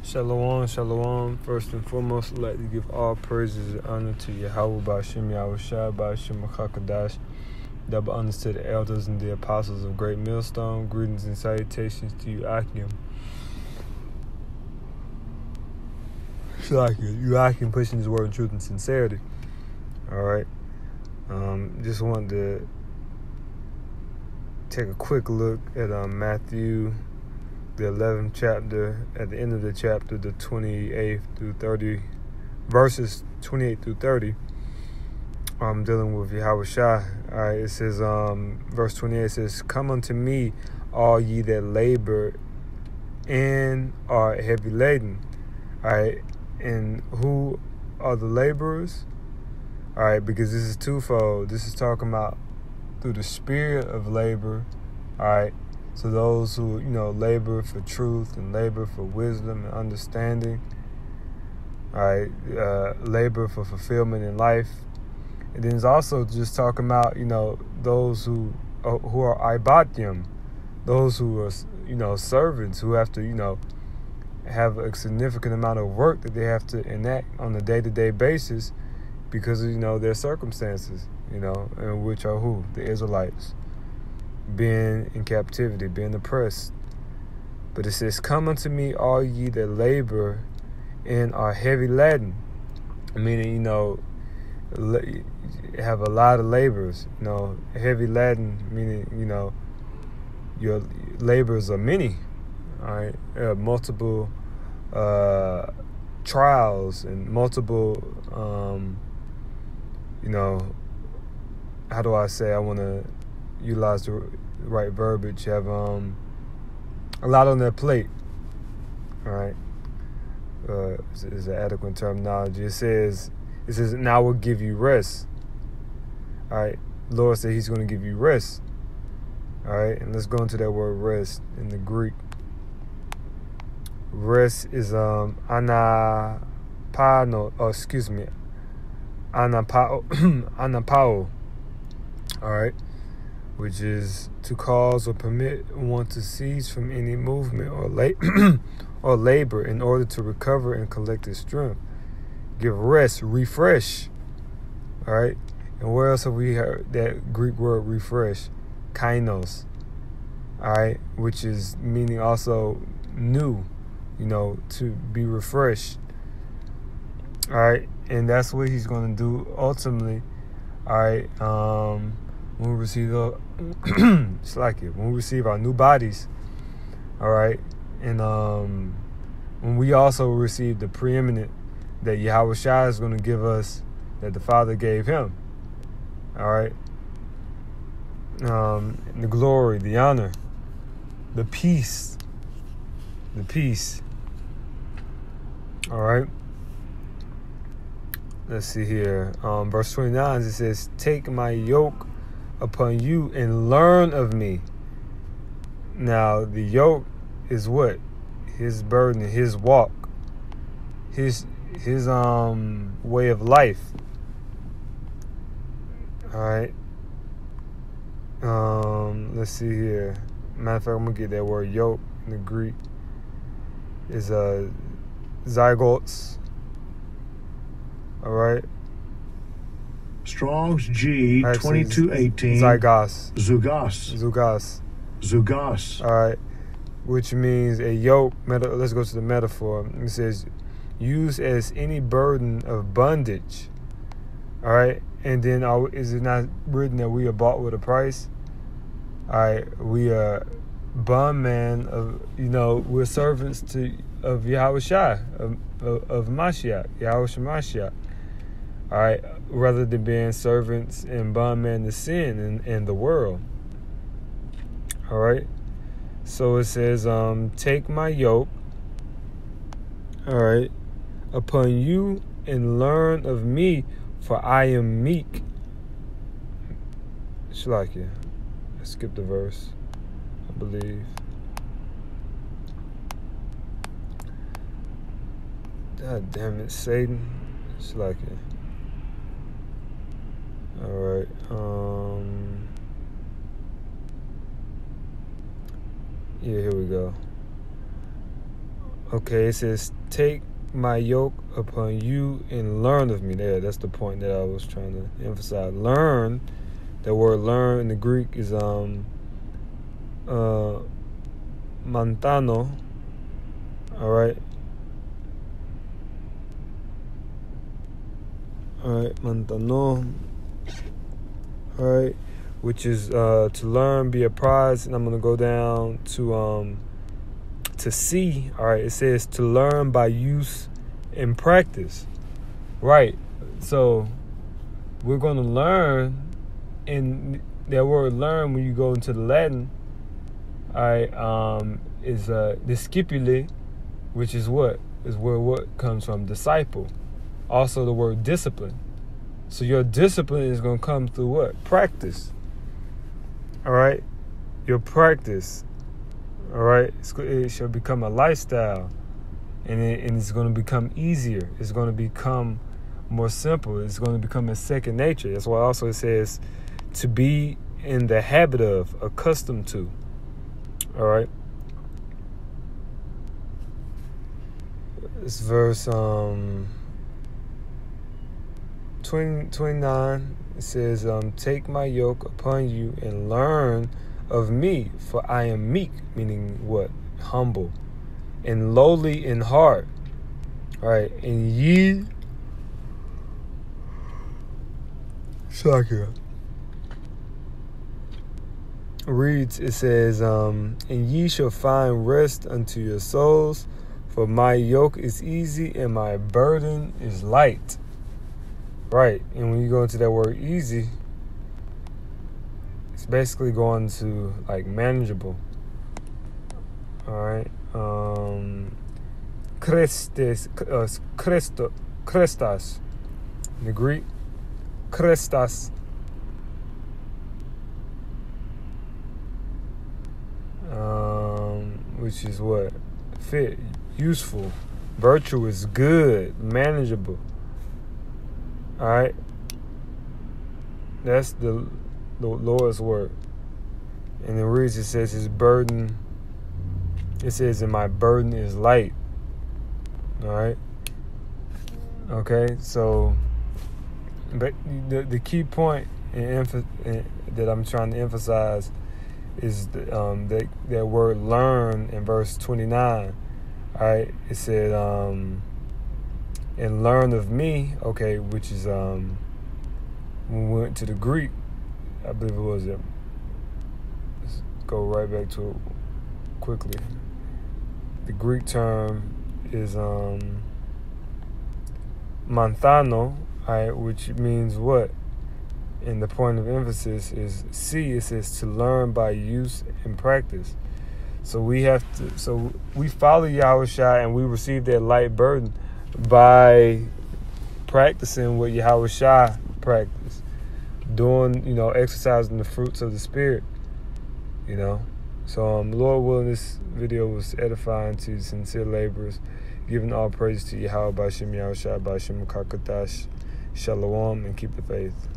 Shalom, shalom. First and foremost, I'd like to give all praises and honor to Yahweh Ba'Shem Yahushua Ba'Shem Chakadash. Double honors to the elders and the apostles of Great Millstone. Greetings and salutations to you, Akim. You Akim pushing his word in truth and sincerity. Alright. Just wanted to take a quick look at Matthew, the 11th chapter, at the end of the chapter, the 28th through 30, verses 28 through 30. I'm dealing with Yahushua. All right, it says, verse 28 says, "Come unto me, all ye that labor and are heavy laden." All right, and who are the laborers? All right, because this is twofold. This is talking about through the spirit of labor. All right. So those who, labor for truth and labor for wisdom and understanding, all right, labor for fulfillment in life. And then it's also just talking about, those who are ibatim, those who are, servants who have to, have a significant amount of work that they have to enact on a day-to-day basis because of, their circumstances, and which are who? The Israelites. Being in captivity, being oppressed. But it says, "Come unto me, all ye that labor and are heavy laden." Meaning, have a lot of laborers. Heavy laden, meaning, your labors are many. All right, multiple trials and multiple, how do I say? I want to utilize the right verbiage. Have a lot on their plate. All right, is an adequate terminology. It says, "Now I will give you rest." All right, Lord said He's going to give you rest. All right, and let's go into that word rest in the Greek. Rest is anapao. Anapao. All right, which is to cause or permit one to cease from any movement or labor in order to recover and collect his strength. Give rest, refresh. All right, and where else have we heard that Greek word refresh? Kainos. All right, which is meaning also new, to be refreshed. All right, and that's what He's going to do ultimately. All right, when we receive when we receive our new bodies, all right, and when we also receive the preeminent that Yahushua is going to give us, that the Father gave Him, all right, the glory, the honor, the peace, all right. Let's see here. Verse 29, it says, "Take my yoke upon you and learn of me." Now, the yoke is what? His burden, His walk, His way of life. All right. Let's see here. Matter of fact, I'm gonna get that word yoke in the Greek. Is zygotes. All right. Strong's G 2218. Zugos. All right. Which means a yoke. Let's go to the metaphor. It says, "Used as any burden of bondage." All right. And then is it not written that we are bought with a price? All right. We are bondman of, we're servants of Yahushua, of Mashiach, Yahushua Mashiach. All right, rather than being servants and bondmen to sin and the world. All right, so it says, "Take my yoke, all right, upon you and learn of me, for I am meek." Shalakia. I skipped the verse, I believe. God damn it, Satan. Shalakia. All right. Yeah, here we go. Okay, it says, take my yoke upon you and learn of me. There, that's the point that I was trying to emphasize. Learn, the word learn in the Greek is mantano. All right, mantano. All right, which is to learn, be apprised, and I'm gonna go down to see. All right, it says to learn by use and practice. Right, so we're gonna learn, and that word learn, when you go into the Latin, all right, is discipule, which is where what comes from, disciple. Also the word discipline. So your discipline is going to come through what? Practice. All right? Your practice. All right? It shall become a lifestyle. And it's going to become easier. It's going to become more simple. It's going to become a second nature. That's why also it says to be in the habit of, accustomed to. All right? This verse 29, it says, take my yoke upon you and learn of me, for I am meek, meaning what? Humble, and lowly in heart. All right, and ye, reads, it says, and ye shall find rest unto your souls, for my yoke is easy and my burden is light. Right, and when you go into that word easy, it's basically going to like manageable. All right, krestas in the Greek, krestas. Which is what? Fit, useful, virtuous, good, manageable. All right, that's the Lord's word. And the reason it says his burden, it says, and my burden is light. All right. Okay, so, but the key point that I'm trying to emphasize is that word learn in verse 29. All right, it said, and learn of me, okay, which is, when we went to the Greek, I believe it was, let's go right back to it quickly. The Greek term is manthano, all right, which means what? And the point of emphasis is C. It says to learn by use and practice. So we follow Yahushua and we receive that light burden by practicing what Yahushua practiced, doing, exercising the fruits of the Spirit, So, Lord willing, this video was edifying to sincere laborers, giving all praise to Yahweh, B'Shem Yahushua, B'Shem Kakatash, Shalom, and keep the faith.